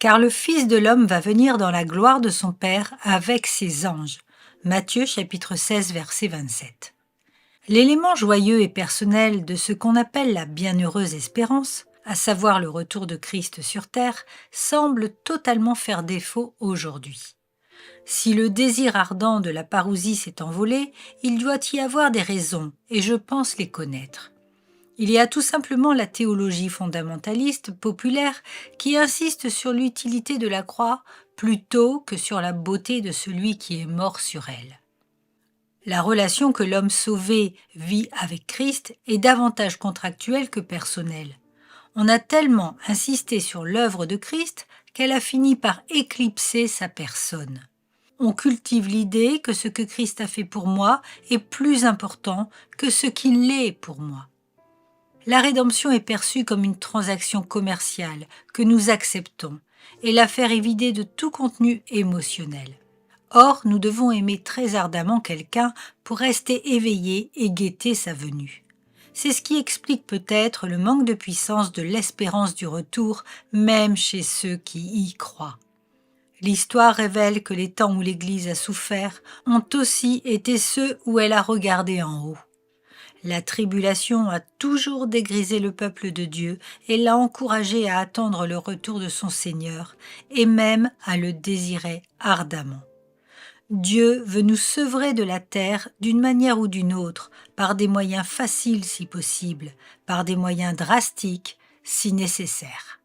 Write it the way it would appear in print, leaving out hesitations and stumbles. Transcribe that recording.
car le Fils de l'homme va venir dans la gloire de son Père avec ses anges. Matthieu chapitre 16, verset 27. L'élément joyeux et personnel de ce qu'on appelle la bienheureuse espérance, à savoir le retour de Christ sur terre, semble totalement faire défaut aujourd'hui. Si le désir ardent de la parousie s'est envolé, il doit y avoir des raisons, et je pense les connaître. Il y a tout simplement la théologie fondamentaliste populaire qui insiste sur l'utilité de la croix plutôt que sur la beauté de celui qui est mort sur elle. La relation que l'homme sauvé vit avec Christ est davantage contractuelle que personnelle. On a tellement insisté sur l'œuvre de Christ qu'elle a fini par éclipser sa personne. On cultive l'idée que ce que Christ a fait pour moi est plus important que ce qu'il est pour moi. La rédemption est perçue comme une transaction commerciale que nous acceptons, et l'affaire est vidée de tout contenu émotionnel. Or, nous devons aimer très ardemment quelqu'un pour rester éveillés et guetter sa venue. C'est ce qui explique peut-être le manque de puissance de l'espérance du retour, même chez ceux qui y croient. L'histoire révèle que les temps où l'Église a souffert ont aussi été ceux où elle a regardé en haut. La tribulation a toujours dégrisé le peuple de Dieu et l'a encouragé à attendre le retour de son Seigneur et même à le désirer ardemment. Dieu veut nous sevrer de la terre d'une manière ou d'une autre, par des moyens faciles si possible, par des moyens drastiques si nécessaire.